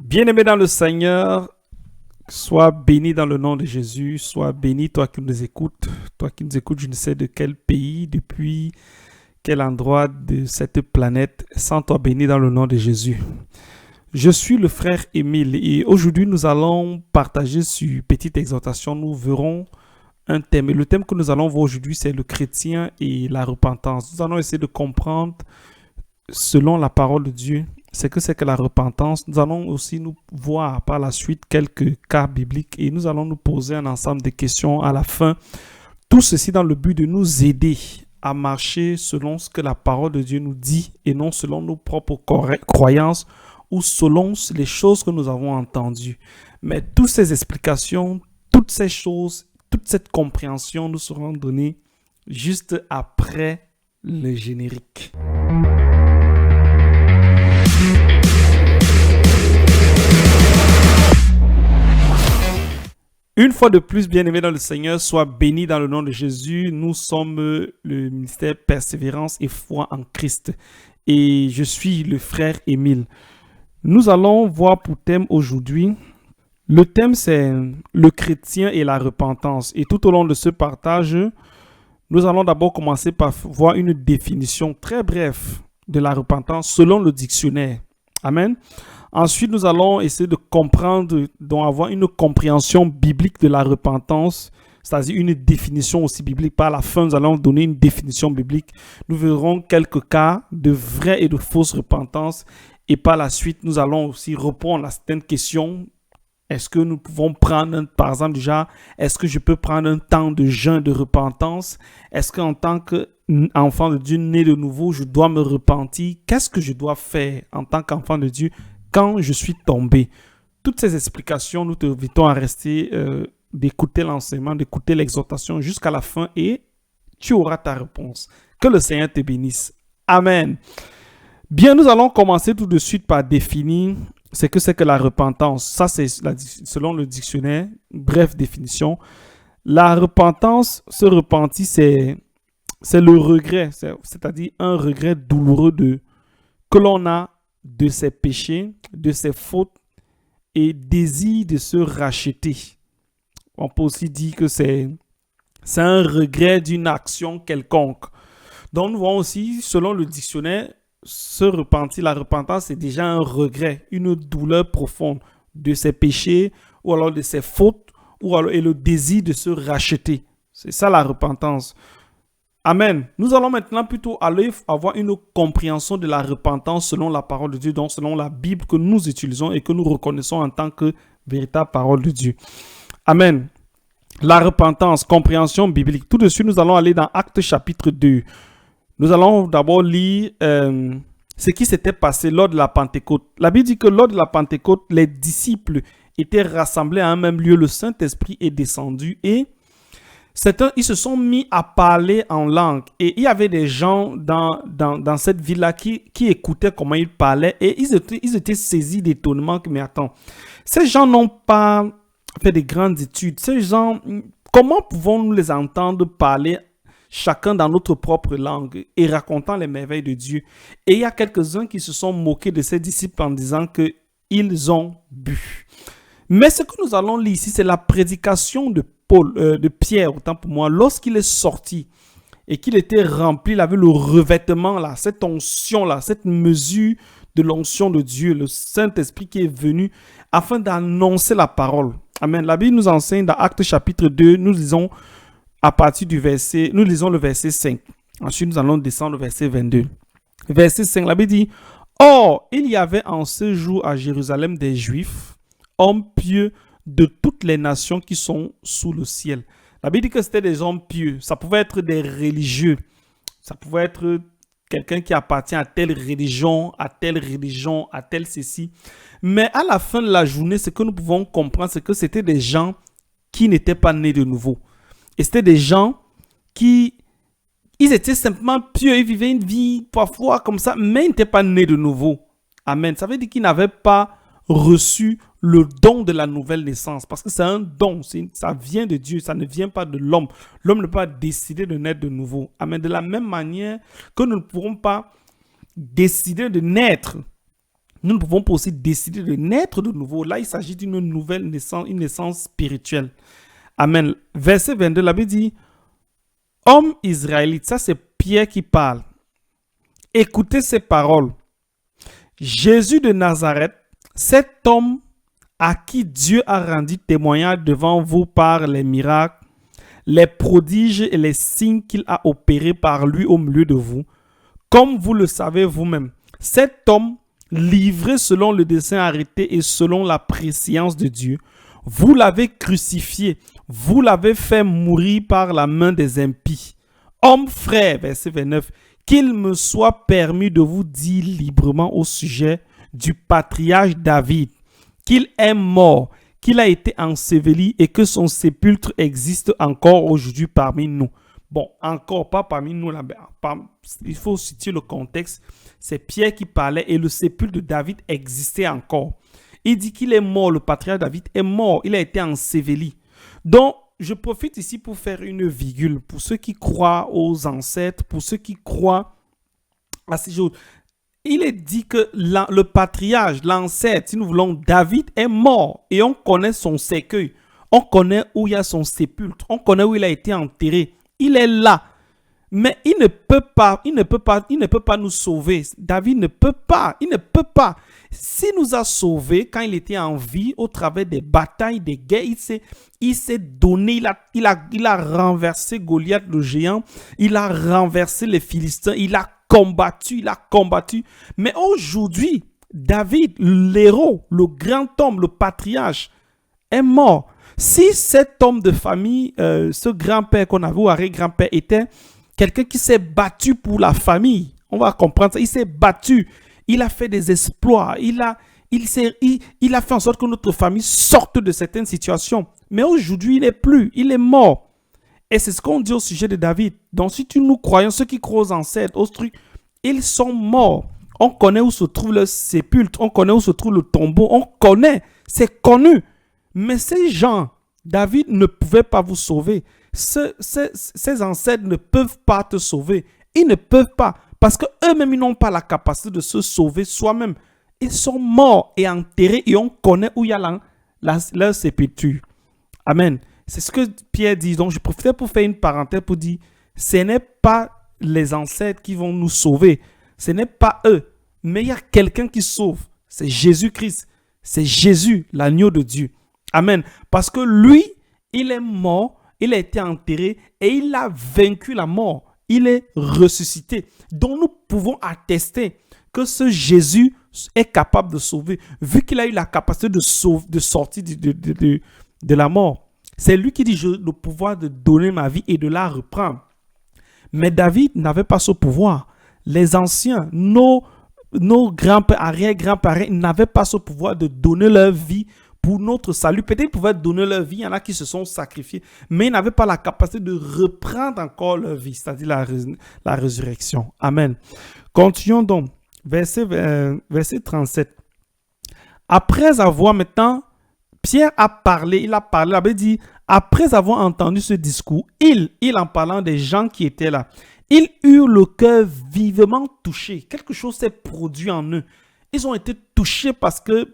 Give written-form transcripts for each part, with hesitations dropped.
Bien-aimé dans le Seigneur, sois béni dans le nom de Jésus, sois béni toi qui nous écoutes, je ne sais de quel pays, depuis quel endroit de cette planète, sens-toi béni dans le nom de Jésus. Je suis le frère Émile et aujourd'hui nous allons partager sur une petite exhortation, nous verrons un thème. Et le thème que nous allons voir aujourd'hui, c'est le chrétien et la repentance. Nous allons essayer de comprendre selon la parole de Dieu c'est que la repentance. Nous allons aussi nous voir par la suite quelques cas bibliques et nous allons nous poser un ensemble de questions à la fin. Tout ceci dans le but de nous aider à marcher selon ce que la parole de Dieu nous dit et non selon nos propres croyances ou selon les choses que nous avons entendues. Mais toutes ces explications, toutes ces choses, toute cette compréhension nous seront données juste après le générique. Une fois de plus, bien-aimé dans le Seigneur, sois béni dans le nom de Jésus. Nous sommes le ministère Persévérance et Foi en Christ. Et je suis le frère Émile. Nous allons voir pour thème aujourd'hui. Le thème, c'est le chrétien et la repentance. Et tout au long de ce partage, nous allons d'abord commencer par voir une définition très brève de la repentance selon le dictionnaire. Amen. Ensuite, nous allons essayer de comprendre, avoir une compréhension biblique de la repentance, c'est-à-dire une définition aussi biblique. Par la fin, nous allons donner une définition biblique. Nous verrons quelques cas de vraie et de fausse repentance. Et par la suite, nous allons aussi répondre à certaines questions. Est-ce que nous pouvons prendre, par exemple, déjà, est-ce que je peux prendre un temps de jeûne de repentance? Est-ce qu'en tant qu'enfant de Dieu né de nouveau, je dois me repentir? Qu'est-ce que je dois faire en tant qu'enfant de Dieu quand je suis tombé? Toutes ces explications, nous te invitons à rester, d'écouter l'enseignement, d'écouter l'exhortation jusqu'à la fin et tu auras ta réponse. Que le Seigneur te bénisse. Amen. Bien, nous allons commencer tout de suite par définir ce que c'est que la repentance. Ça, c'est selon le dictionnaire, bref définition. La repentance, se repentir, c'est le regret, c'est-à-dire un regret douloureux que l'on a de ses péchés, de ses fautes et désir de se racheter. On peut aussi dire que c'est un regret d'une action quelconque. Donc, nous voyons aussi, selon le dictionnaire, se repentir, la repentance, c'est déjà un regret, une douleur profonde de ses péchés ou alors de ses fautes et le désir de se racheter. C'est ça la repentance. Amen. Nous allons maintenant plutôt aller avoir une compréhension de la repentance selon la parole de Dieu, donc selon la Bible que nous utilisons et que nous reconnaissons en tant que véritable parole de Dieu. Amen. La repentance, compréhension biblique. Tout de suite, nous allons aller dans Actes chapitre 2. Nous allons d'abord lire ce qui s'était passé lors de la Pentecôte. La Bible dit que lors de la Pentecôte, les disciples étaient rassemblés à un même lieu. Le Saint-Esprit est descendu et ils se sont mis à parler en langue. Et il y avait des gens dans cette ville-là qui écoutaient comment ils parlaient et ils étaient saisis d'étonnement. Mais attends, ces gens n'ont pas fait de grandes études. Ces gens, comment pouvons-nous les entendre parler chacun dans notre propre langue et racontant les merveilles de Dieu? Et il y a quelques-uns qui se sont moqués de ces disciples en disant qu'ils ont bu. Mais ce que nous allons lire ici, c'est la prédication de Pierre, autant pour moi, lorsqu'il est sorti et qu'il était rempli, il avait le revêtement là, cette onction là, cette mesure de l'onction de Dieu, le Saint-Esprit qui est venu afin d'annoncer la parole. Amen. La Bible nous enseigne dans Actes chapitre 2, nous lisons le verset 5. Ensuite, nous allons descendre au verset 22. Verset 5, la Bible dit: Or, il y avait en ce jour à Jérusalem des Juifs, hommes pieux de toutes les nations qui sont sous le ciel. La Bible dit que c'était des hommes pieux. Ça pouvait être des religieux. Ça pouvait être quelqu'un qui appartient à telle religion, à tel ceci. Mais à la fin de la journée, ce que nous pouvons comprendre, c'est que c'était des gens qui n'étaient pas nés de nouveau. Et c'était des gens ils étaient simplement pieux, ils vivaient une vie parfois comme ça, mais ils n'étaient pas nés de nouveau. Amen. Ça veut dire qu'ils n'avaient pas reçu le don de la nouvelle naissance, parce que c'est un don, ça vient de Dieu, ça ne vient pas de l'homme. L'homme ne peut pas décider de naître de nouveau. Amen. De la même manière que nous ne pourrons pas décider de naître nous ne pouvons pas aussi décider de naître de nouveau. Là, il s'agit d'une nouvelle naissance, une naissance spirituelle. Amen. Verset 22, la Bible dit, homme israélite, ça c'est Pierre qui parle. Écoutez ces paroles. Jésus de Nazareth, cet homme à qui Dieu a rendu témoignage devant vous par les miracles, les prodiges et les signes qu'il a opérés par lui au milieu de vous, comme vous le savez vous-même. Cet homme, livré selon le dessein arrêté et selon la prescience de Dieu, vous l'avez crucifié, vous l'avez fait mourir par la main des impies. Homme frère, verset 29, qu'il me soit permis de vous dire librement au sujet du patriarche David, qu'il est mort, qu'il a été enseveli et que son sépulcre existe encore aujourd'hui parmi nous. Bon, encore pas parmi nous, là, il faut situer le contexte. C'est Pierre qui parlait et le sépulcre de David existait encore. Il dit qu'il est mort, le patriarche David est mort, il a été enseveli. Donc, je profite ici pour faire une virgule pour ceux qui croient aux ancêtres, pour ceux qui croient à ces choses. Il est dit que le patriarche, l'ancêtre, si nous voulons, David est mort et on connaît son cercueil. On connaît où il y a son sépulcre. On connaît où il a été enterré. Il est là. Mais il ne peut pas nous sauver. David ne peut pas. Il ne peut pas. S'il nous a sauvés quand il était en vie, au travers des batailles, des guerres, il s'est donné, il a renversé Goliath le géant, il a renversé les Philistins, il a combattu. Mais aujourd'hui, David, l'héros, le grand homme, le patriarche, est mort. Si cet homme de famille, ce grand-père qu'on avait, ou arrière-grand-père, était quelqu'un qui s'est battu pour la famille, on va comprendre ça, il s'est battu, il a fait des exploits, il a fait en sorte que notre famille sorte de certaines situations. Mais aujourd'hui, il n'est plus, il est mort. Et c'est ce qu'on dit au sujet de David. Donc, si nous croyons, ceux qui croient aux ancêtres, aux trucs, ils sont morts. On connaît où se trouve le sépulcre, on connaît où se trouve le tombeau, on connaît, c'est connu. Mais ces gens, David ne pouvait pas vous sauver. Ces ancêtres ne peuvent pas te sauver. Ils ne peuvent pas. Parce qu'eux-mêmes, ils n'ont pas la capacité de se sauver soi-même. Ils sont morts et enterrés et on connaît où il y a leur sépulture. Amen. C'est ce que Pierre dit. Donc, je profitais pour faire une parenthèse pour dire, ce n'est pas les ancêtres qui vont nous sauver. Ce n'est pas eux. Mais il y a quelqu'un qui sauve. C'est Jésus-Christ. C'est Jésus, l'agneau de Dieu. Amen. Parce que lui, il est mort, il a été enterré et il a vaincu la mort. Il est ressuscité. Donc, nous pouvons attester que ce Jésus est capable de sauver, vu qu'il a eu la capacité de sortir de la mort. C'est lui qui dit, j'ai le pouvoir de donner ma vie et de la reprendre. Mais David n'avait pas ce pouvoir. Les anciens, nos grands-pères, arrière-grands-parents, n'avaient pas ce pouvoir de donner leur vie pour notre salut. Peut-être qu'ils pouvaient donner leur vie, il y en a qui se sont sacrifiés, mais ils n'avaient pas la capacité de reprendre encore leur vie, c'est-à-dire la résurrection. Amen. Continuons donc. Verset 37. Après avoir maintenant, Pierre a parlé, il avait dit, après avoir entendu ce discours, il en parlant des gens qui étaient là, ils eurent le cœur vivement touché. Quelque chose s'est produit en eux. Ils ont été touchés parce que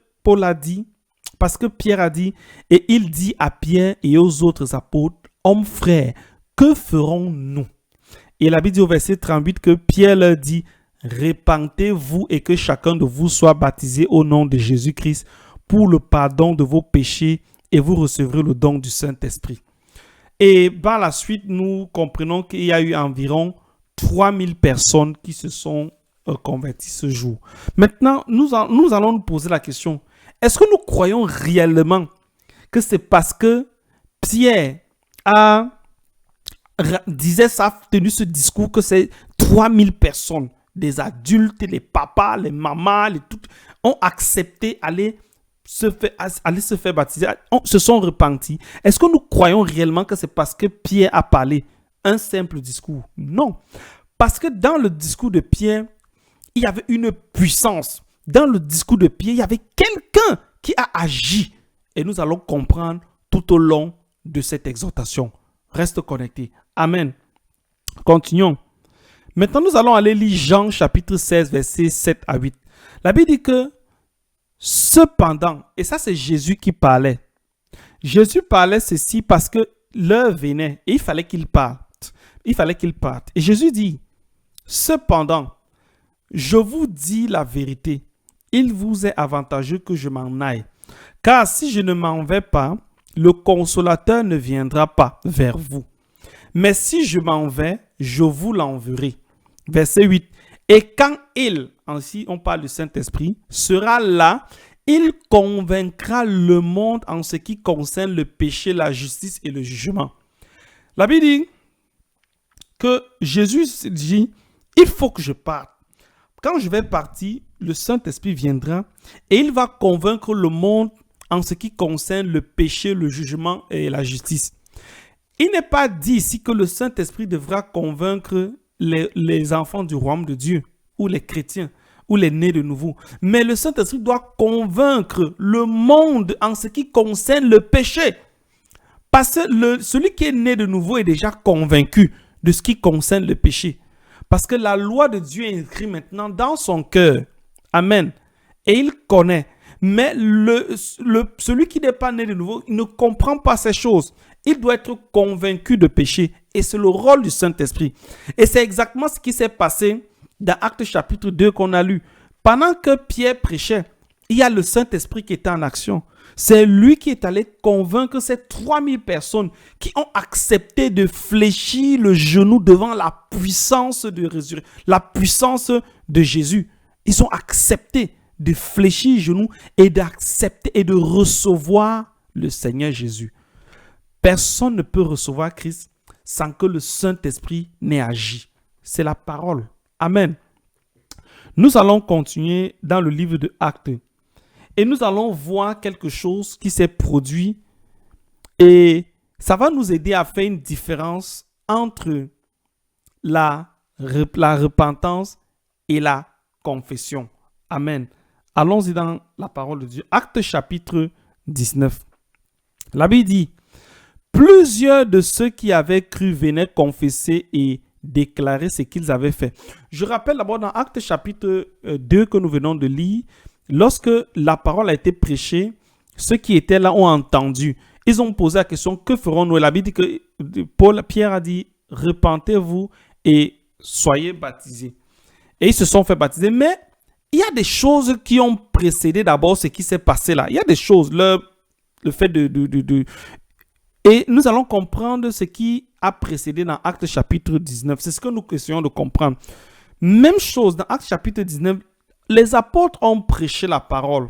Pierre a dit, et il dit à Pierre et aux autres apôtres, hommes frères, que ferons-nous? Et la Bible dit au verset 38 que Pierre leur dit, répentez-vous et que chacun de vous soit baptisé au nom de Jésus-Christ pour le pardon de vos péchés et vous recevrez le don du Saint-Esprit. Et par la suite, nous comprenons qu'il y a eu environ 3000 personnes qui se sont converties ce jour. Maintenant, nous allons nous poser la question, est-ce que nous croyons réellement que c'est parce que Pierre disait ça, tenu ce discours, que c'est 3000 personnes, des adultes, les papas, les mamans, ont accepté aller se faire baptiser, se sont repentis? Est-ce que nous croyons réellement que c'est parce que Pierre a parlé un simple discours? Non. Parce que dans le discours de Pierre, il y avait une puissance. Dans le discours de Pierre, il y avait quelqu'un qui a agi. Et nous allons comprendre tout au long de cette exhortation. Reste connecté. Amen. Continuons. Maintenant, nous allons aller lire Jean chapitre 16, versets 7 à 8. La Bible dit que Cependant, et ça c'est Jésus qui parlait. Jésus parlait ceci parce que l'heure venait et il fallait qu'il parte. Il fallait qu'il parte. Et Jésus dit, cependant, je vous dis la vérité, il vous est avantageux que je m'en aille. Car si je ne m'en vais pas, le consolateur ne viendra pas vers vous. Mais si je m'en vais, je vous l'enverrai. Verset 8. Et quand il, ainsi on parle du Saint-Esprit, sera là, il convaincra le monde en ce qui concerne le péché, la justice et le jugement. La Bible dit que Jésus dit, il faut que je parte. Quand je vais partir, le Saint-Esprit viendra et il va convaincre le monde en ce qui concerne le péché, le jugement et la justice. Il n'est pas dit ici que le Saint-Esprit devra convaincre les enfants du royaume de Dieu ou les chrétiens ou les nés de nouveau. Mais le Saint-Esprit doit convaincre le monde en ce qui concerne le péché. Parce que celui qui est né de nouveau est déjà convaincu de ce qui concerne le péché. Parce que la loi de Dieu est écrite maintenant dans son cœur. Amen. Et il connaît. Mais celui qui n'est pas né de nouveau, il ne comprend pas ces choses. Il doit être convaincu de péché. Et c'est le rôle du Saint-Esprit. Et c'est exactement ce qui s'est passé dans Actes chapitre 2 qu'on a lu. Pendant que Pierre prêchait, il y a le Saint-Esprit qui était en action. C'est lui qui est allé convaincre ces 3000 personnes qui ont accepté de fléchir le genou devant la puissance de résurrection, la puissance de Jésus. Ils ont accepté de fléchir le genou et d'accepter et de recevoir le Seigneur Jésus. Personne ne peut recevoir Christ sans que le Saint-Esprit n'ait agi. C'est la parole. Amen. Nous allons continuer dans le livre de Actes. Et nous allons voir quelque chose qui s'est produit. Et ça va nous aider à faire une différence entre la repentance et la confession. Amen. Allons-y dans la parole de Dieu. Actes chapitre 19. La Bible dit, plusieurs de ceux qui avaient cru venaient confesser et déclarer ce qu'ils avaient fait. Je rappelle d'abord dans Actes chapitre 2 que nous venons de lire, lorsque la parole a été prêchée, ceux qui étaient là ont entendu. Ils ont posé la question, que ferons-nous? La Bible dit que Pierre a dit, repentez-vous et soyez baptisés. Et ils se sont fait baptiser. Mais il y a des choses qui ont précédé d'abord ce qui s'est passé là. Il y a des choses, le fait Et nous allons comprendre ce qui a précédé dans Actes chapitre 19. C'est ce que nous essayons de comprendre. Même chose dans Actes chapitre 19. Les apôtres ont prêché la parole.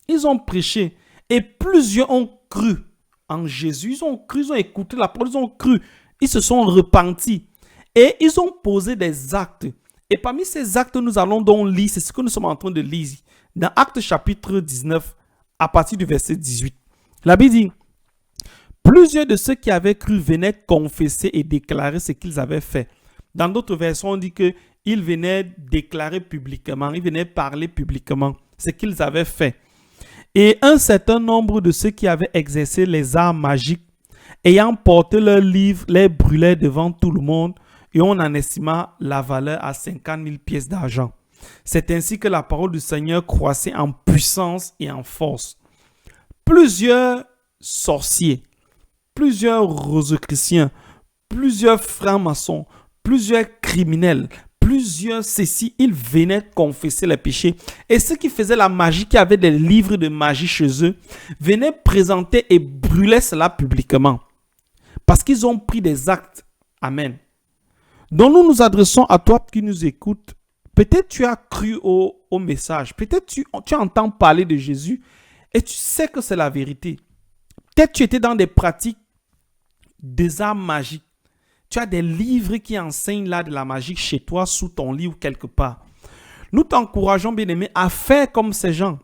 Ils ont prêché et plusieurs ont cru en Jésus. Ils ont cru, ils ont écouté la parole, ils ont cru. Ils se sont repentis et ils ont posé des actes. Et parmi ces actes, nous allons donc lire, c'est ce que nous sommes en train de lire dans Actes chapitre 19 à partir du verset 18. La Bible dit, plusieurs de ceux qui avaient cru venaient confesser et déclarer ce qu'ils avaient fait. Dans d'autres versions, on dit qu'ils venaient déclarer publiquement, ils venaient parler publiquement ce qu'ils avaient fait. Et un certain nombre de ceux qui avaient exercé les arts magiques, ayant porté leurs livres, les brûlaient devant tout le monde et on en estima la valeur à 50 000 pièces d'argent. C'est ainsi que la parole du Seigneur croissait en puissance et en force. Plusieurs sorciers, plusieurs rosicruciens, plusieurs francs-maçons, plusieurs criminels, plusieurs ceci, ils venaient confesser les péchés. Et ceux qui faisaient la magie, qui avaient des livres de magie chez eux, venaient présenter et brûler cela publiquement. Parce qu'ils ont pris des actes. Amen. Donc nous nous adressons à toi qui nous écoutes. Peut-être tu as cru au message. Peut-être tu entends parler de Jésus et tu sais que c'est la vérité. Peut-être tu étais dans des pratiques des arts magiques. Tu as des livres qui enseignent là de la magie chez toi, sous ton lit ou quelque part. Nous t'encourageons, bien-aimé, à faire comme ces gens.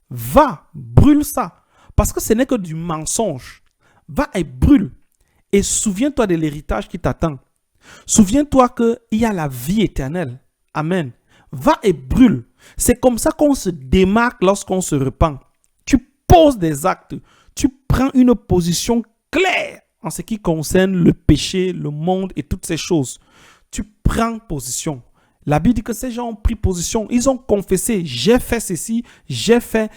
Va, brûle ça. Parce que ce n'est que du mensonge. Va et brûle. Et souviens-toi de l'héritage qui t'attend. Souviens-toi qu'il y a la vie éternelle. Amen. Va et brûle. C'est comme ça qu'on se démarque lorsqu'on se repent. Tu poses des actes. Tu prends une position claire en ce qui concerne le péché, le monde et toutes ces choses. Tu prends position La Bible dit que ces gens ont pris position, ils ont confessé, j'ai fait ceci, j'ai fait,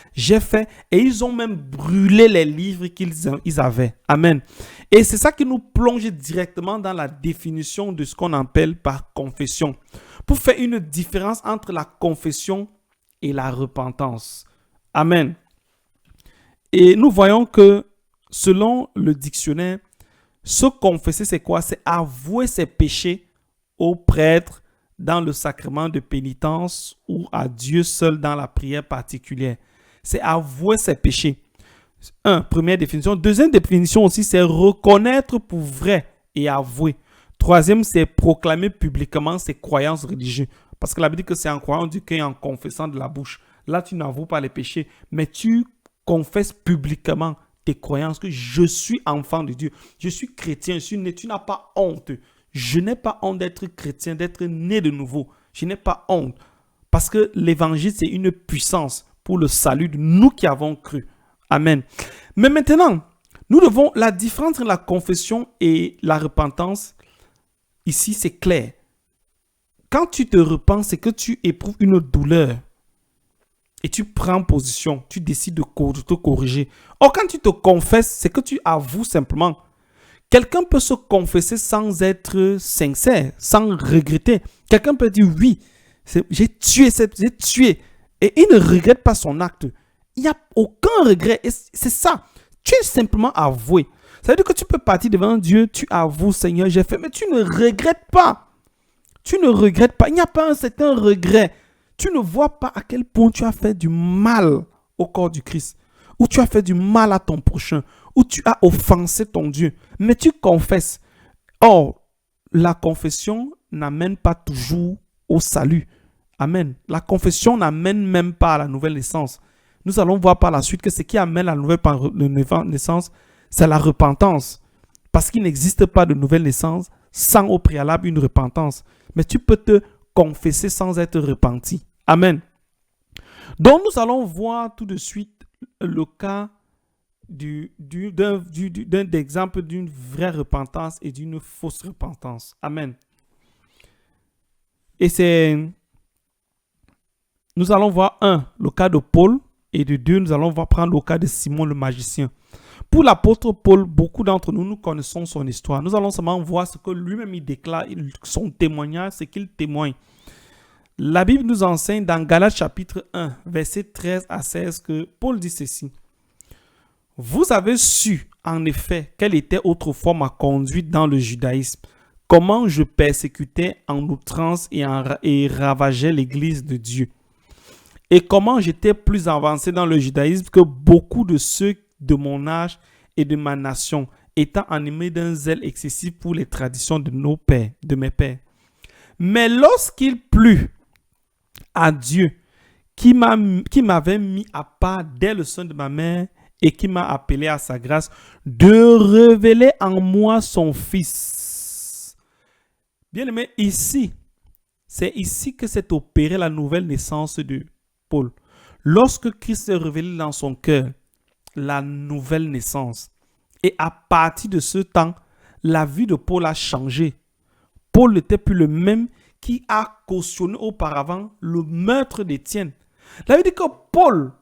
et ils ont même brûlé les livres qu'ils avaient. Amen. Et c'est ça qui nous plonge directement dans la définition de ce qu'on appelle par confession, pour faire une différence entre la confession et la repentance. Amen. Et nous voyons que selon le dictionnaire, se confesser, c'est quoi? C'est avouer ses péchés au prêtre dans le sacrement de pénitence ou à Dieu seul dans la prière particulière. C'est avouer ses péchés. Première définition. Deuxième définition aussi, c'est reconnaître pour vrai et avouer. Troisième, c'est proclamer publiquement ses croyances religieuses. Parce que la Bible dit que c'est en croyant du cœur et en confessant de la bouche. Là, tu n'avoues pas les péchés, mais tu confesses publiquement tes croyances que je suis enfant de Dieu. Je suis chrétien, je suis né. Tu n'as pas honte. Je n'ai pas honte d'être chrétien, d'être né de nouveau. Je n'ai pas honte. Parce que l'évangile, c'est une puissance pour le salut de nous qui avons cru. Amen. Mais maintenant, nous devons, la différence entre la confession et la repentance, ici, c'est clair. Quand tu te repens, c'est que tu éprouves une douleur. Et tu prends position. Tu décides de te corriger. Or, quand tu te confesses, c'est que tu avoues simplement. Quelqu'un peut se confesser sans être sincère, sans regretter. Quelqu'un peut dire oui, j'ai tué. Et il ne regrette pas son acte. Il n'y a aucun regret. Et c'est ça. Tu es simplement avoué. Ça veut dire que tu peux partir devant Dieu, tu avoues, Seigneur, j'ai fait, mais tu ne regrettes pas. Tu ne regrettes pas. Il n'y a pas un certain regret. Tu ne vois pas à quel point tu as fait du mal au corps du Christ. Ou tu as fait du mal à ton prochain, ou tu as offensé ton Dieu, mais tu confesses. Or, la confession n'amène pas toujours au salut. Amen. La confession n'amène même pas à la nouvelle naissance. Nous allons voir par la suite que ce qui amène à la nouvelle naissance, c'est la repentance. Parce qu'il n'existe pas de nouvelle naissance sans au préalable une repentance. Mais tu peux te confesser sans être repenti. Amen. Donc, nous allons voir tout de suite le cas d'un exemple d'une vraie repentance et d'une fausse repentance. Amen. Et nous allons voir le cas de Paul, et de deux, nous allons prendre le cas de Simon le magicien. Pour l'apôtre Paul, beaucoup d'entre nous connaissons son histoire. Nous allons seulement voir ce que lui-même il déclare, son témoignage, ce qu'il témoigne. La Bible nous enseigne dans Galates chapitre 1, versets 13 à 16, que Paul dit ceci. « Vous avez su, en effet, quelle était autrefois ma conduite dans le judaïsme, comment je persécutais en outrance et ravageais l'église de Dieu, et comment j'étais plus avancé dans le judaïsme que beaucoup de ceux de mon âge et de ma nation, étant animés d'un zèle excessif pour les traditions de mes pères. Mais lorsqu'il plut à Dieu, qui m'avait mis à part dès le sein de ma mère et qui m'a appelé à sa grâce, de révéler en moi son Fils. » Bien-aimé, c'est ici que s'est opérée la nouvelle naissance de Paul. Lorsque Christ s'est révélé dans son cœur, la nouvelle naissance. Et à partir de ce temps, la vie de Paul a changé. Paul n'était plus le même qui a cautionné auparavant le meurtre d'Étienne. La Bible dit que Paul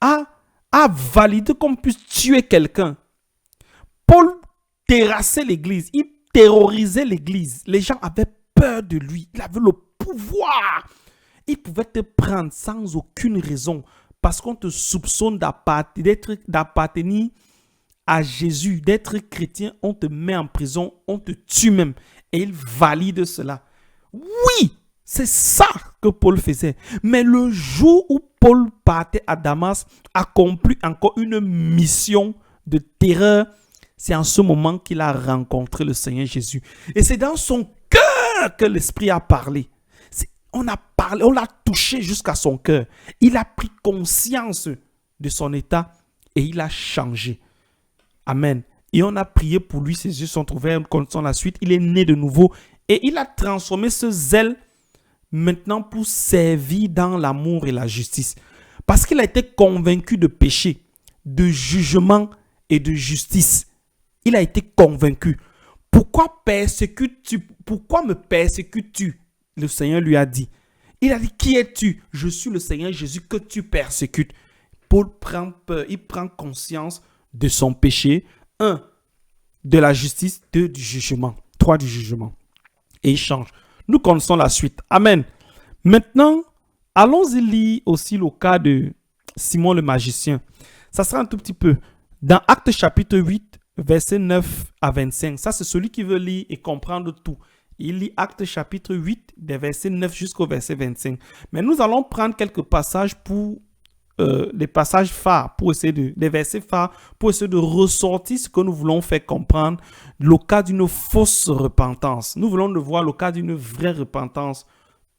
a validé qu'on puisse tuer quelqu'un. Paul terrassait l'église, il terrorisait l'église. Les gens avaient peur de lui, il avait le pouvoir. Il pouvait te prendre sans aucune raison parce qu'on te soupçonne d'appartenir à Jésus, d'être chrétien, on te met en prison, on te tue même. Et il valide cela. Oui, c'est ça que Paul faisait. Mais le jour où Paul partait à Damas, accomplit encore une mission de terreur, c'est en ce moment qu'il a rencontré le Seigneur Jésus. Et c'est dans son cœur que l'Esprit a parlé. On l'a touché jusqu'à son cœur. Il a pris conscience de son état et il a changé. Amen. Et on a prié pour lui, ses yeux sont ouverts, connaissant la suite. Il est né de nouveau et il a transformé ce zèle maintenant pour servir dans l'amour et la justice. Parce qu'il a été convaincu de péché, de jugement et de justice. Il a été convaincu. Pourquoi me persécutes-tu? le Seigneur lui a dit. Il a dit, qui es-tu? Je suis le Seigneur Jésus que tu persécutes. Paul prend peur, il prend conscience de son péché. 1, de la justice. 2, du jugement. 3, du jugement. Et il change. Nous connaissons la suite. Amen. Maintenant, allons-y lire aussi le cas de Simon le magicien. Ça sera un tout petit peu. Dans Actes chapitre 8, versets 9 à 25. Ça, c'est celui qui veut lire et comprendre tout. Il lit Actes chapitre 8, des versets 9 jusqu'au verset 25. Mais nous allons prendre quelques passages pour des passages phares, des versets phares, pour essayer de ressortir ce que nous voulons faire comprendre, le cas d'une fausse repentance. Nous voulons le voir, le cas d'une vraie repentance.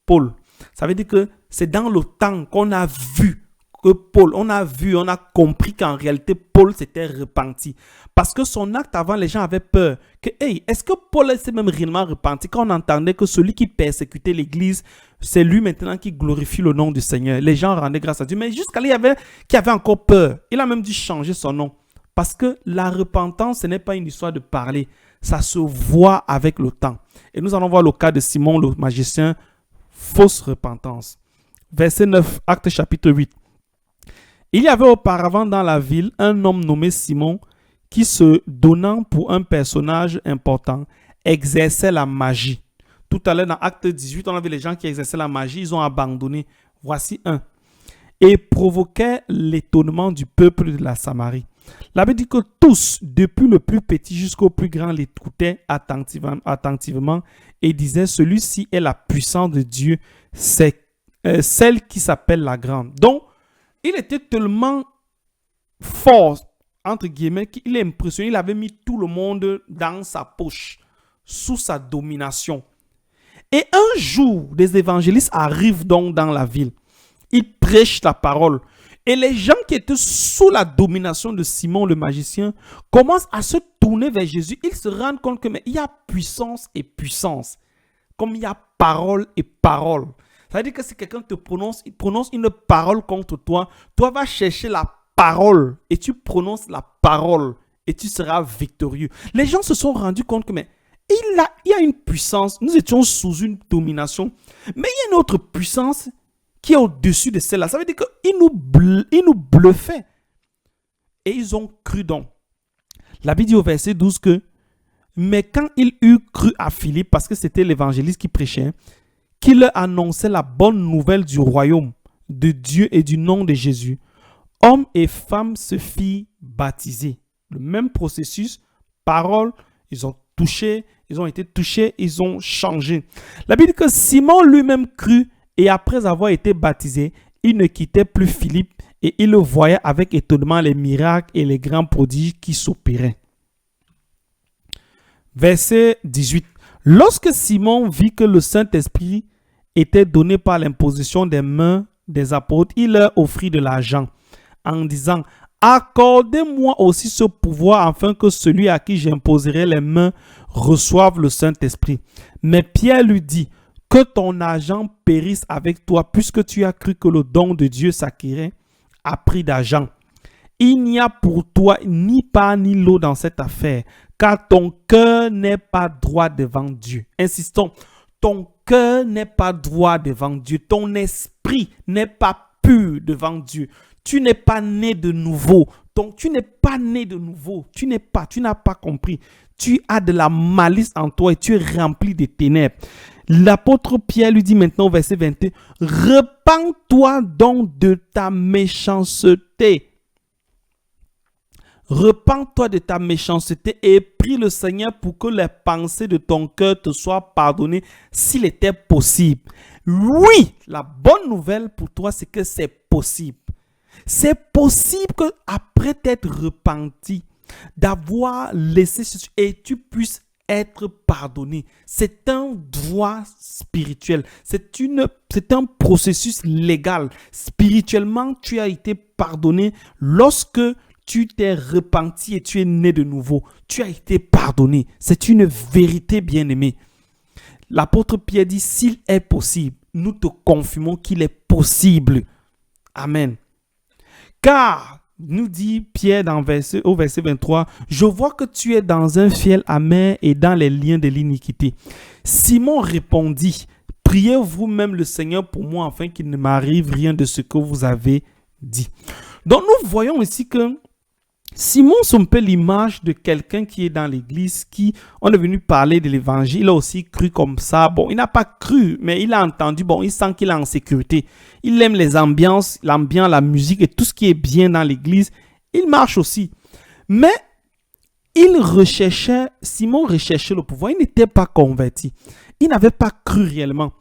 Paul, ça veut dire que c'est dans le temps qu'on a vu que Paul, on a compris qu'en réalité, Paul s'était repenti. Parce que son acte avant, les gens avaient peur. Que, hey, est-ce que Paul s'est même réellement repenti quand on entendait que celui qui persécutait l'église, c'est lui maintenant qui glorifie le nom du Seigneur. Les gens rendaient grâce à Dieu. Mais jusqu'à là, il y avait qui avait encore peur. Il a même dû changer son nom. Parce que la repentance, ce n'est pas une histoire de parler. Ça se voit avec le temps. Et nous allons voir le cas de Simon le magicien, fausse repentance. Verset 9, Actes chapitre 8. Il y avait auparavant dans la ville un homme nommé Simon qui, se donnant pour un personnage important, exerçait la magie. Tout à l'heure, dans Acte 18, on avait les gens qui exerçaient la magie, ils ont abandonné. Voici un. Et provoquait l'étonnement du peuple de la Samarie. La Bible dit que tous, depuis le plus petit jusqu'au plus grand, l'écoutaient attentivement et disaient, celui-ci est la puissance de Dieu, c'est celle qui s'appelle la grande. Donc, il était tellement fort, entre guillemets, qu'il est impressionné. Il avait mis tout le monde dans sa poche, sous sa domination. Et un jour, des évangélistes arrivent donc dans la ville. Ils prêchent la parole. Et les gens qui étaient sous la domination de Simon le magicien commencent à se tourner vers Jésus. Ils se rendent compte qu'il y a puissance et puissance. Comme il y a parole et parole. Ça veut dire que si quelqu'un il prononce une parole contre toi, toi vas chercher la parole et tu prononces la parole et tu seras victorieux. Les gens se sont rendus compte que il y a une puissance. Nous étions sous une domination, mais il y a une autre puissance qui est au-dessus de celle-là. Ça veut dire qu'il nous bluffait. Et ils ont cru donc. La Bible dit au verset 12 que, mais quand il eut cru à Philippe, parce que c'était l'évangéliste qui prêchait, qui leur annonçait la bonne nouvelle du royaume de Dieu et du nom de Jésus, hommes et femmes se firent baptiser. Le même processus, parole, ils ont été touchés, ils ont changé. La Bible dit que Simon lui-même crut et après avoir été baptisé, il ne quittait plus Philippe et il le voyait avec étonnement les miracles et les grands prodiges qui s'opéraient. Verset 18. Lorsque Simon vit que le Saint-Esprit était donné par l'imposition des mains des apôtres, il leur offrit de l'argent en disant, accordez-moi aussi ce pouvoir afin que celui à qui j'imposerai les mains reçoive le Saint-Esprit. Mais Pierre lui dit, que ton argent périsse avec toi puisque tu as cru que le don de Dieu s'acquérait à prix d'argent. Il n'y a pour toi ni pain ni l'eau dans cette affaire, car ton cœur n'est pas droit devant Dieu. Insistons, ton cœur n'est pas droit devant Dieu. Ton esprit n'est pas pur devant Dieu. Tu n'es pas né de nouveau. Tu n'es pas né de nouveau. Tu n'as pas compris. Tu as de la malice en toi et tu es rempli de ténèbres. L'apôtre Pierre lui dit maintenant au verset 21, repens-toi donc de ta méchanceté. Repens-toi de ta méchanceté et prie le Seigneur pour que les pensées de ton cœur te soient pardonnées s'il était possible. Oui, la bonne nouvelle pour toi, c'est que c'est possible. C'est possible qu'après t'être repenti, d'avoir laissé et tu puisses être pardonné. C'est un droit spirituel. C'est un processus légal. Spirituellement, tu as été pardonné lorsque tu t'es repenti et tu es né de nouveau. Tu as été pardonné. C'est une vérité, bien-aimée. L'apôtre Pierre dit, s'il est possible, nous te confirmons qu'il est possible. Amen. Car, nous dit Pierre au verset 23, je vois que tu es dans un fiel amer et dans les liens de l'iniquité. Simon répondit, priez vous-même le Seigneur pour moi afin qu'il ne m'arrive rien de ce que vous avez dit. Donc nous voyons ici que Simon, c'est un peu l'image de quelqu'un qui est dans l'église, qui, on est venu parler de l'évangile, il a aussi cru comme ça. Bon, il n'a pas cru, mais il a entendu, bon, il sent qu'il est en sécurité. Il aime les ambiances, l'ambiance, la musique et tout ce qui est bien dans l'église. Il marche aussi. Mais Simon recherchait le pouvoir, il n'était pas converti. Il n'avait pas cru réellement.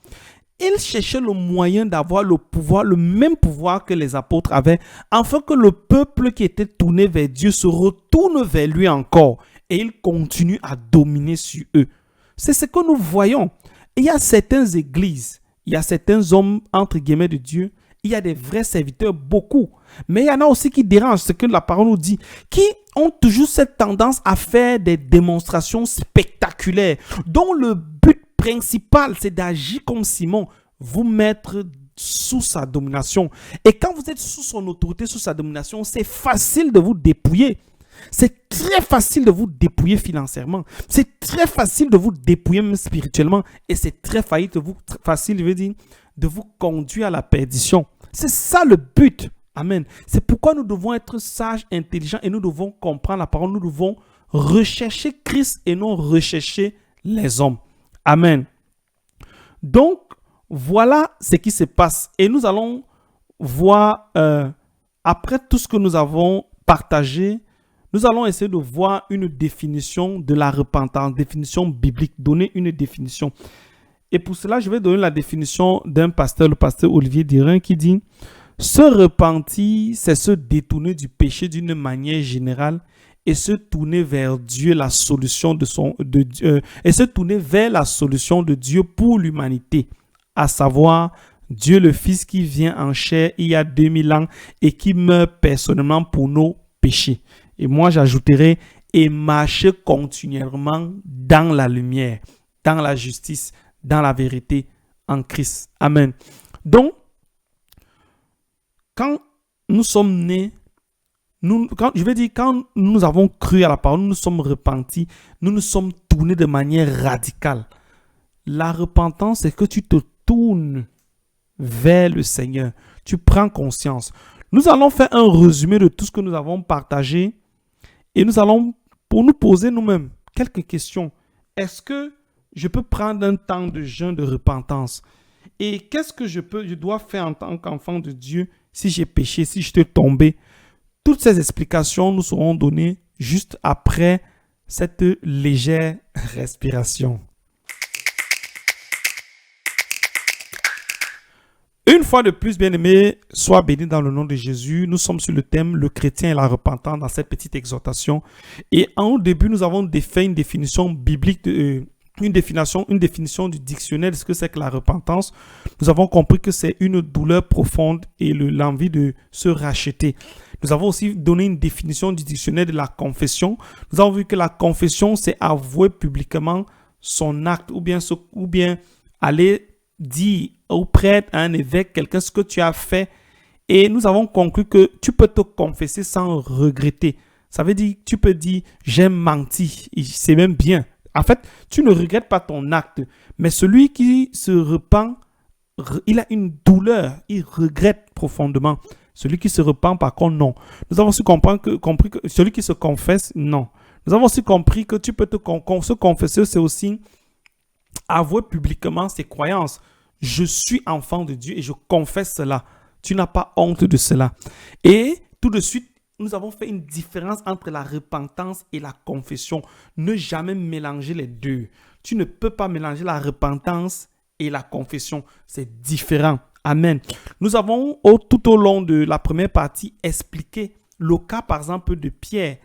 Il cherchait le moyen d'avoir le pouvoir, le même pouvoir que les apôtres avaient, afin que le peuple qui était tourné vers Dieu se retourne vers lui encore et il continue à dominer sur eux. C'est ce que nous voyons. Il y a certaines églises, il y a certains hommes, entre guillemets, de Dieu, il y a des vrais serviteurs, beaucoup. Mais il y en a aussi qui dérangent, ce que la parole nous dit, qui ont toujours cette tendance à faire des démonstrations spectaculaires, dont le but principal, c'est d'agir comme Simon, vous mettre sous sa domination. Et quand vous êtes sous son autorité, sous sa domination, c'est facile de vous dépouiller. C'est très facile de vous dépouiller financièrement. C'est très facile de vous dépouiller même spirituellement. Et c'est très facile, je veux dire, de vous conduire à la perdition. C'est ça le but. Amen. C'est pourquoi nous devons être sages, intelligents et nous devons comprendre la parole. Nous devons rechercher Christ et non rechercher les hommes. Amen. Donc, voilà ce qui se passe. Et nous allons voir, après tout ce que nous avons partagé, nous allons essayer de voir une définition de la repentance, définition biblique, donner une définition. Et pour cela, je vais donner la définition d'un pasteur, le pasteur Olivier Dirin, qui dit « Se repentir, c'est se détourner du péché d'une manière générale et se tourner vers Dieu, la solution et se tourner vers la solution de Dieu pour l'humanité, à savoir Dieu le Fils qui vient en chair il y a 2000 ans et qui meurt personnellement pour nos péchés. » Et moi, j'ajouterai « et marcher continuellement dans la lumière, dans la justice, dans la vérité en Christ. » Amen. Donc, quand nous sommes nés, quand nous avons cru à la parole, nous nous sommes repentis, nous nous sommes tournés de manière radicale. La repentance, c'est que tu te tournes vers le Seigneur. Tu prends conscience. Nous allons faire un résumé de tout ce que nous avons partagé et nous allons pour nous poser nous-mêmes quelques questions. Est-ce que je peux prendre un temps de jeûne de repentance? Et qu'est-ce que je dois faire en tant qu'enfant de Dieu si j'ai péché, si je suis tombé? Toutes ces explications nous seront données juste après cette légère respiration. Une fois de plus, bien-aimé, sois béni dans le nom de Jésus. Nous sommes sur le thème « Le chrétien et la repentance » dans cette petite exhortation. Et en début, nous avons fait une définition biblique, une définition du dictionnaire de ce que c'est que la repentance. Nous avons compris que c'est une douleur profonde et l'envie de se racheter. Nous avons aussi donné une définition du dictionnaire de la confession. Nous avons vu que la confession, c'est avouer publiquement son acte ou bien aller dire au prêtre, à un évêque, quelqu'un ce que tu as fait. Et nous avons conclu que tu peux te confesser sans regretter. Ça veut dire que tu peux dire « j'ai menti ». C'est même bien. En fait, tu ne regrettes pas ton acte. Mais celui qui se repent, il a une douleur. Il regrette profondément. Celui qui se repent, par contre, non. Nous avons aussi compris que celui qui se confesse, non. Nous avons aussi compris que tu peux se confesser, c'est aussi avouer publiquement ses croyances. Je suis enfant de Dieu et je confesse cela. Tu n'as pas honte de cela. Et tout de suite, nous avons fait une différence entre la repentance et la confession. Ne jamais mélanger les deux. Tu ne peux pas mélanger la repentance et la confession. C'est différent. Amen. Nous avons tout au long de la première partie expliqué le cas par exemple de Pierre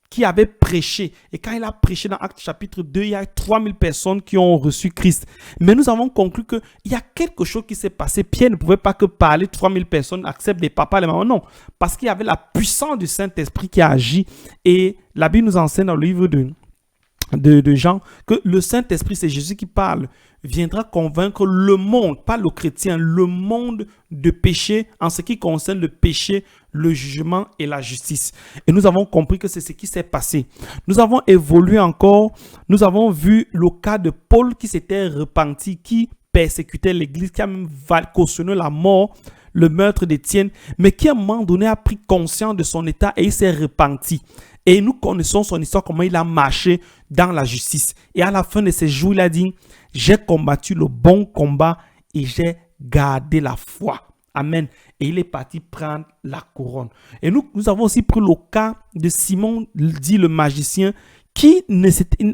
qui avait prêché. Et quand il a prêché dans Actes chapitre 2, il y a 3000 personnes qui ont reçu Christ. Mais nous avons conclu qu'il y a quelque chose qui s'est passé. Pierre ne pouvait pas que parler, 3000 personnes acceptent les papas, les mamans. Non, parce qu'il y avait la puissance du Saint-Esprit qui a agi. Et la Bible nous enseigne dans le livre de Jean que le Saint-Esprit, c'est Jésus qui parle, viendra convaincre le monde, pas le chrétien, le monde de péché en ce qui concerne le péché, le jugement et la justice. Et nous avons compris que c'est ce qui s'est passé. Nous avons évolué encore. Nous avons vu le cas de Paul qui s'était repenti, qui persécutait l'Église, qui a même cautionné la mort, le meurtre d'Étienne, mais qui à un moment donné a pris conscience de son état et il s'est repenti. Et nous connaissons son histoire, comment il a marché dans la justice. Et à la fin de ses jours, il a dit, j'ai combattu le bon combat et j'ai gardé la foi. Amen. Et il est parti prendre la couronne. Et nous avons aussi pris le cas de Simon, dit le magicien, qui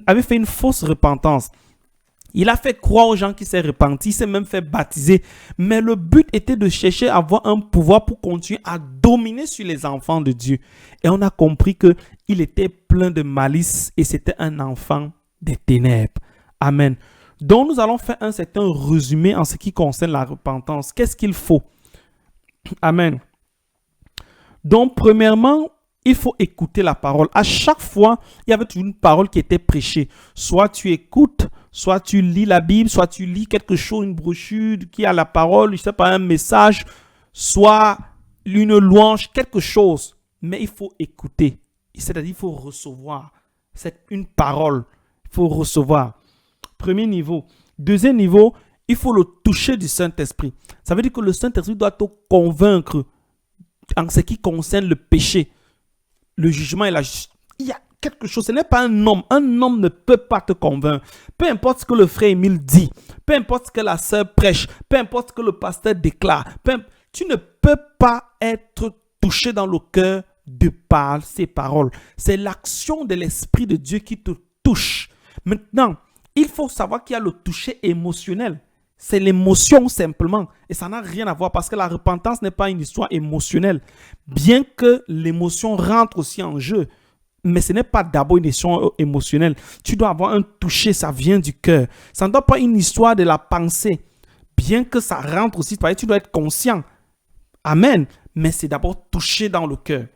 avait fait une fausse repentance. Il a fait croire aux gens qu'il s'est repenti, il s'est même fait baptiser. Mais le but était de chercher à avoir un pouvoir pour continuer à dominer sur les enfants de Dieu. Et on a compris qu'il était plein de malice et c'était un enfant des ténèbres. Amen. Donc nous allons faire un certain résumé en ce qui concerne la repentance. Qu'est-ce qu'il faut? Amen. Donc premièrement, il faut écouter la parole. À chaque fois, il y avait une parole qui était prêchée. Soit tu écoutes, soit tu lis la Bible, soit tu lis quelque chose, une brochure qui a la parole, je ne sais pas, un message, soit une louange, quelque chose. Mais il faut écouter. C'est-à-dire il faut recevoir. C'est une parole. Il faut recevoir. Premier niveau. Deuxième niveau, il faut le toucher du Saint-Esprit. Ça veut dire que le Saint-Esprit doit te convaincre en ce qui concerne le péché, le jugement et la justice. Il y a quelque chose, ce n'est pas un homme. Un homme ne peut pas te convaincre. Peu importe ce que le frère Émile dit, peu importe ce que la sœur prêche, peu importe ce que le pasteur déclare, tu ne peux pas être touché dans le cœur de par ces paroles. C'est l'action de l'Esprit de Dieu qui te touche. Maintenant, il faut savoir qu'il y a le toucher émotionnel. C'est l'émotion simplement. Et ça n'a rien à voir parce que la repentance n'est pas une histoire émotionnelle. Bien que l'émotion rentre aussi en jeu. Mais ce n'est pas d'abord une histoire émotionnelle. Tu dois avoir un toucher, ça vient du cœur. Ça ne doit pas être une histoire de la pensée. Bien que ça rentre aussi, tu dois être conscient. Amen. Mais c'est d'abord touché dans le cœur.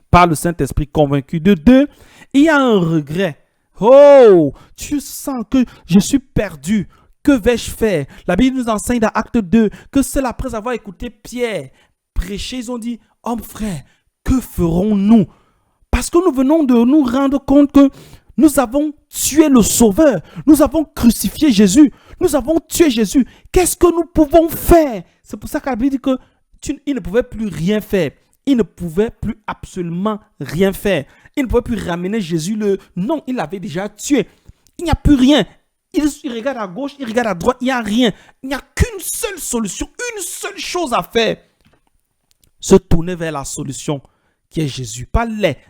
Par le Saint-Esprit convaincu. De deux, il y a un regret. Oh, tu sens que je suis perdu. Que vais-je faire? La Bible nous enseigne dans Acte 2 que c'est après avoir écouté Pierre prêcher, ils ont dit, homme frère, que ferons-nous? Parce que nous venons de nous rendre compte que nous avons tué le Sauveur. Nous avons crucifié Jésus. Nous avons tué Jésus. Qu'est-ce que nous pouvons faire? C'est pour ça que la Bible dit qu'il ne pouvait plus rien faire. Il ne pouvait plus absolument rien faire. Il ne pouvait plus ramener Jésus. Non, il l'avait déjà tué. Il n'y a plus rien. Il regarde à gauche, il regarde à droite, il n'y a rien. Il n'y a qu'une seule solution, une seule chose à faire. Se tourner vers la solution qui est Jésus. Pas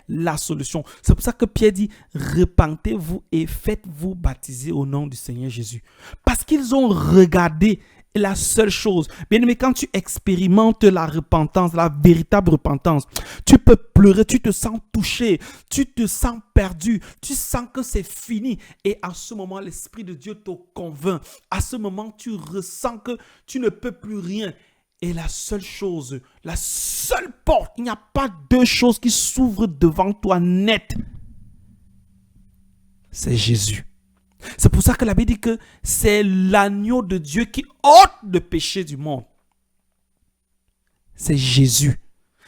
la solution. C'est pour ça que Pierre dit, repentez-vous et faites-vous baptiser au nom du Seigneur Jésus. Parce qu'ils ont regardé la seule chose. Bien aimé, quand tu expérimentes la repentance, la véritable repentance, tu peux pleurer, tu te sens touché, tu te sens perdu, tu sens que c'est fini. Et à ce moment, l'Esprit de Dieu te convainc. À ce moment, tu ressens que tu ne peux plus rien. Et la seule chose, la seule porte, il n'y a pas deux choses qui s'ouvrent devant toi net. C'est Jésus. C'est pour ça que la Bible dit que c'est l'agneau de Dieu qui ôte le péché du monde. C'est Jésus.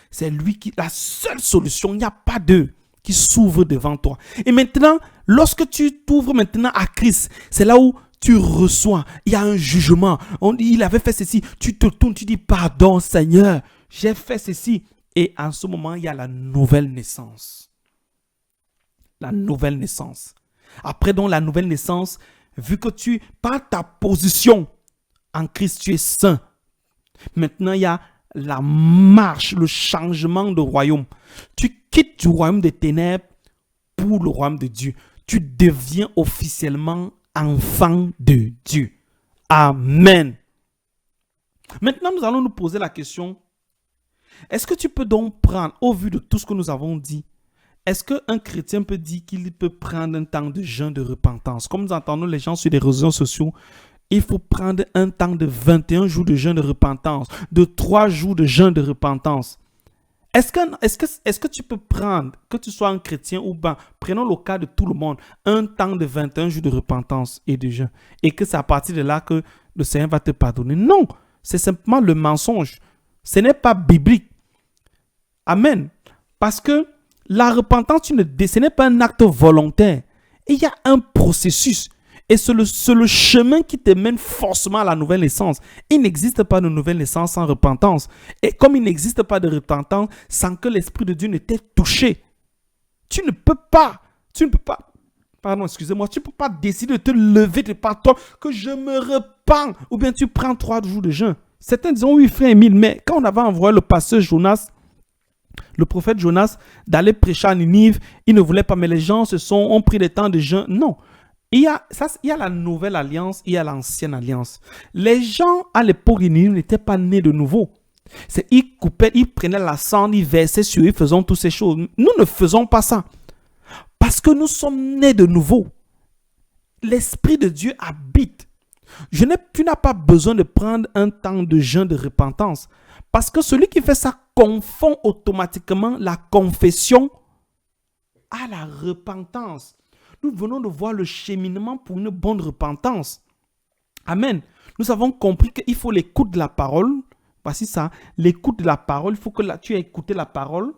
C'est lui qui la seule solution. Il n'y a pas deux qui s'ouvrent devant toi. Et maintenant, lorsque tu t'ouvres maintenant à Christ, c'est là où tu reçois. Il y a un jugement. Il avait fait ceci. Tu te tournes, tu dis pardon Seigneur, j'ai fait ceci. Et en ce moment, il y a la nouvelle naissance. La nouvelle naissance. Après donc la nouvelle naissance, vu que par ta position en Christ, tu es saint. Maintenant, il y a la marche, le changement de royaume. Tu quittes du royaume des ténèbres pour le royaume de Dieu. Tu deviens officiellement enfant de Dieu. Amen. Maintenant, nous allons nous poser la question, est-ce que tu peux donc prendre, au vu de tout ce que nous avons dit, est-ce qu'un chrétien peut dire qu'il peut prendre un temps de jeûne de repentance? Comme nous entendons les gens sur les réseaux sociaux, il faut prendre un temps de 21 jours de jeûne de repentance, de 3 jours de jeûne de repentance. Est-ce que tu peux prendre, que tu sois un chrétien ou pas, prenons le cas de tout le monde, un temps de 21 jours de repentance et de jeûne, et que c'est à partir de là que le Seigneur va te pardonner? Non, c'est simplement le mensonge. Ce n'est pas biblique. Amen. Parce que la repentance, ce n'est pas un acte volontaire. Il y a un processus. Et c'est le chemin qui te mène forcément à la nouvelle naissance. Il n'existe pas de nouvelle naissance sans repentance. Et comme il n'existe pas de repentance sans que l'Esprit de Dieu ne t'ait touché, tu ne peux pas, pardon, excusez-moi, tu ne peux pas décider de te lever de par toi que je me repens, ou bien tu prends 3 jours de jeûne. Certains disent, oui, frère Émile, mais quand on avait envoyé le pasteur Jonas, le prophète Jonas, d'aller prêcher à Ninive, il ne voulait pas, mais les gens ont pris le temps de jeûne. Non. Il y a la nouvelle alliance, il y a l'ancienne alliance. Les gens à l'époque de Ninive n'étaient pas nés de nouveau. Ils coupaient, ils prenaient la cendre, ils versaient sur eux, ils faisaient toutes ces choses. Nous ne faisons pas ça. Parce que nous sommes nés de nouveau. L'Esprit de Dieu habite. Tu n'as pas besoin de prendre un temps de jeûne de repentance. Parce que celui qui fait ça confond automatiquement la confession à la repentance. Nous venons de voir le cheminement pour une bonne repentance. Amen. Nous avons compris qu'il faut l'écoute de la parole. Voici ça, l'écoute de la parole. Il faut que tu aies écouté la parole.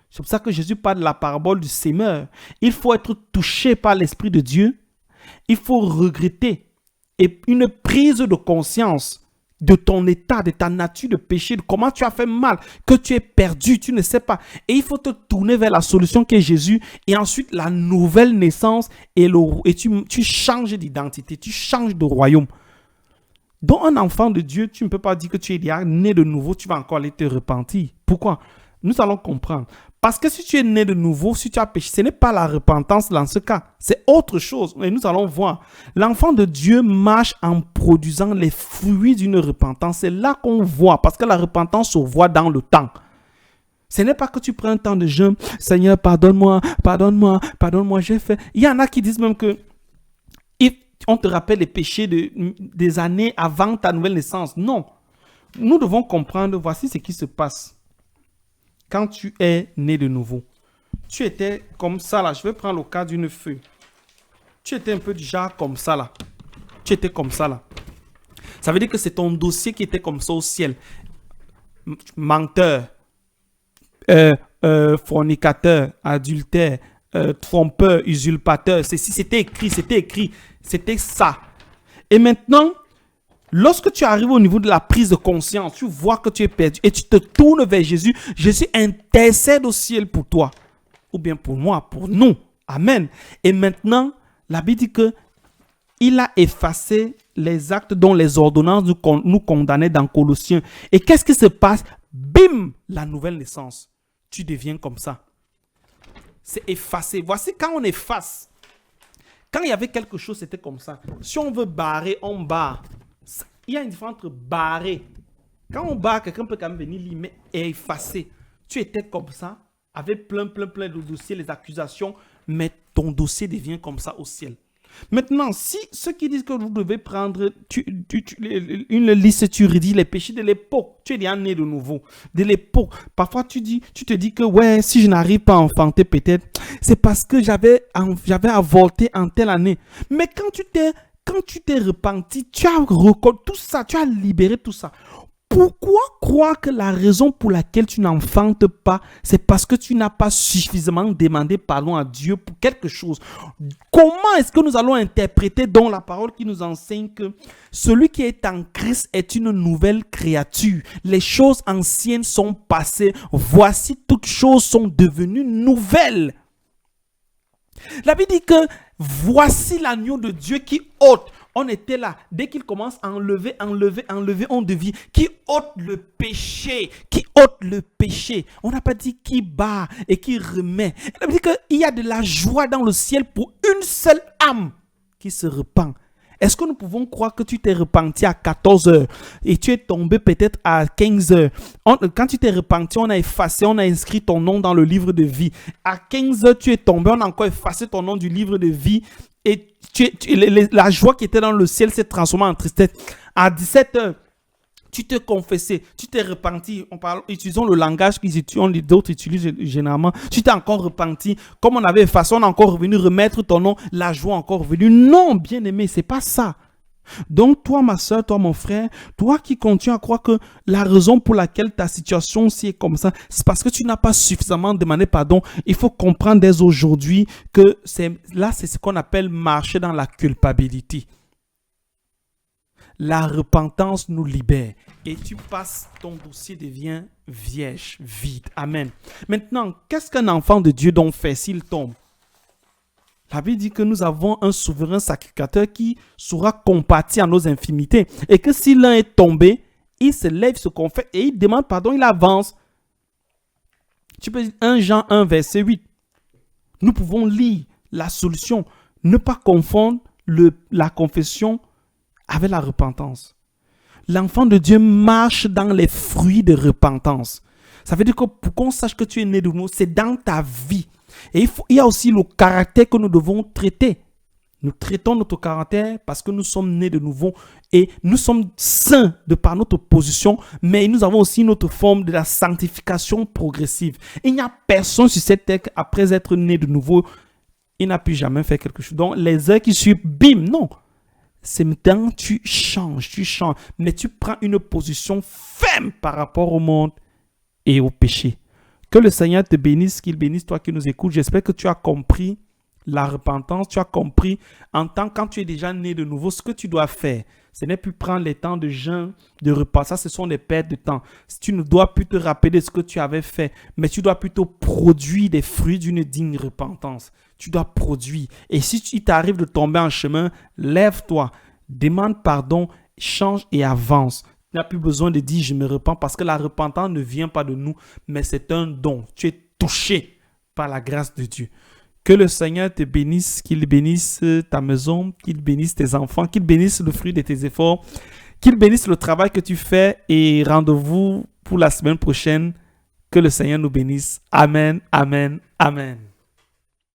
C'est pour ça que Jésus parle de la parabole du sémeur. Il faut être touché par l'Esprit de Dieu. Il faut regretter. Et une prise de conscience de ton état, de ta nature de péché, de comment tu as fait mal, que tu es perdu, tu ne sais pas. Et il faut te tourner vers la solution qui est Jésus. Et ensuite, la nouvelle naissance. Et tu changes d'identité, tu changes de royaume. Donc, un enfant de Dieu, tu ne peux pas dire que tu es déjà né de nouveau, tu vas encore aller te repentir. Pourquoi? Nous allons comprendre. Parce que si tu es né de nouveau, si tu as péché, ce n'est pas la repentance dans ce cas. C'est autre chose. Et nous allons voir. L'enfant de Dieu marche en produisant les fruits d'une repentance. C'est là qu'on voit. Parce que la repentance se voit dans le temps. Ce n'est pas que tu prends un temps de jeûne. Seigneur, pardonne-moi, j'ai fait. Il y en a qui disent même que on te rappelle les péchés des années avant ta nouvelle naissance. Non. Nous devons comprendre, voici ce qui se passe. Quand tu es né de nouveau, tu étais comme ça là. Je vais prendre le cas d'une feuille. Tu étais un peu du genre comme ça là. Tu étais comme ça là. Ça veut dire que c'est ton dossier qui était comme ça au ciel. Menteur, fornicateur, adultère, trompeur, usurpateur. C'était écrit. C'était ça. Et maintenant, lorsque tu arrives au niveau de la prise de conscience, tu vois que tu es perdu et tu te tournes vers Jésus. Jésus intercède au ciel pour toi. Ou bien pour moi, pour nous. Amen. Et maintenant, la Bible dit qu'il a effacé les actes dont les ordonnances nous condamnaient dans Colossiens. Et qu'est-ce qui se passe? Bim! La nouvelle naissance. Tu deviens comme ça. C'est effacé. Voici quand on efface. Quand il y avait quelque chose, c'était comme ça. Si on veut barrer, on barre. Il y a une différence entre barrer. Quand on barre, quelqu'un peut quand même venir lire, mais effacer. Tu étais comme ça, avec plein de dossiers, les accusations, mais ton dossier devient comme ça au ciel. Maintenant, si ceux qui disent que vous devez prendre une liste, tu redis les péchés de l'époque, tu es déjà né de nouveau, de l'époque. Parfois, tu te dis que ouais, si je n'arrive pas à enfanter peut-être, c'est parce que j'avais avorté en telle année. Mais quand tu t'es repenti, tu as reconnu tout ça, tu as libéré tout ça. Pourquoi croire que la raison pour laquelle tu n'enfantes pas, c'est parce que tu n'as pas suffisamment demandé pardon à Dieu pour quelque chose? Comment est-ce que nous allons interpréter dans la parole qui nous enseigne que celui qui est en Christ est une nouvelle créature? Les choses anciennes sont passées. Voici, toutes choses sont devenues nouvelles. La Bible dit que voici l'agneau de Dieu qui ôte. On était là. Dès qu'il commence à enlever, on devient. Qui ôte le péché. Qui ôte le péché. On n'a pas dit qui bat et qui remet. Ça veut dire qu'il y a de la joie dans le ciel pour une seule âme qui se repent. Est-ce que nous pouvons croire que tu t'es repenti à 14 heures et tu es tombé peut-être à 15 heures? Quand tu t'es repenti, on a effacé, on a inscrit ton nom dans le livre de vie. À 15 heures, tu es tombé, on a encore effacé ton nom du livre de vie. Et la joie qui était dans le ciel s'est transformée en tristesse. À 17 heures, tu t'es confessé, tu t'es repenti. Utilisons le langage que d'autres utilisent généralement. Tu t'es encore repenti. Comme on avait effacé, on est encore revenu remettre ton nom. La joie est encore revenue. Non, bien-aimé, c'est pas ça. Donc, toi, ma soeur, toi, mon frère, toi qui continues à croire que la raison pour laquelle ta situation aussi est comme ça, c'est parce que tu n'as pas suffisamment demandé pardon. Il faut comprendre dès aujourd'hui que c'est ce qu'on appelle marcher dans la culpabilité. La repentance nous libère et tu passes, ton dossier devient vierge, vide. Amen. Maintenant, qu'est-ce qu'un enfant de Dieu donc fait s'il tombe? La Bible dit que nous avons un souverain sacrificateur qui saura compatir à nos infimités et que si l'un est tombé, il se lève, se confesse et il demande pardon, il avance. Tu peux dire 1 Jean 1, verset 8. Nous pouvons lire la solution. Ne pas confondre la confession avec la repentance. L'enfant de Dieu marche dans les fruits de repentance. Ça veut dire que pour qu'on sache que tu es né de nouveau, c'est dans ta vie. Et il y a aussi le caractère que nous devons traiter. Nous traitons notre caractère parce que nous sommes nés de nouveau et nous sommes saints de par notre position, mais nous avons aussi notre forme de la sanctification progressive. Il n'y a personne sur cette terre après être né de nouveau, il n'a plus jamais fait quelque chose. Donc les heures qui suivent, bim, non. C'est maintenant tu changes, mais tu prends une position ferme par rapport au monde et au péché. Que le Seigneur te bénisse, qu'il bénisse toi qui nous écoutes. J'espère que tu as compris la repentance, tu as compris quand tu es déjà né de nouveau, ce que tu dois faire. Ce n'est plus prendre les temps de jeûne, de repas. Ça, ce sont des pertes de temps. Tu ne dois plus te rappeler de ce que tu avais fait, mais tu dois plutôt produire des fruits d'une digne repentance. Tu dois produire. Et si il t'arrive de tomber en chemin, lève-toi, demande pardon, change et avance. Tu n'as plus besoin de dire « je me repens » parce que la repentance ne vient pas de nous, mais c'est un don. Tu es touché par la grâce de Dieu. Que le Seigneur te bénisse, qu'il bénisse ta maison, qu'il bénisse tes enfants, qu'il bénisse le fruit de tes efforts, qu'il bénisse le travail que tu fais et rendez-vous pour la semaine prochaine. Que le Seigneur nous bénisse. Amen, amen, amen.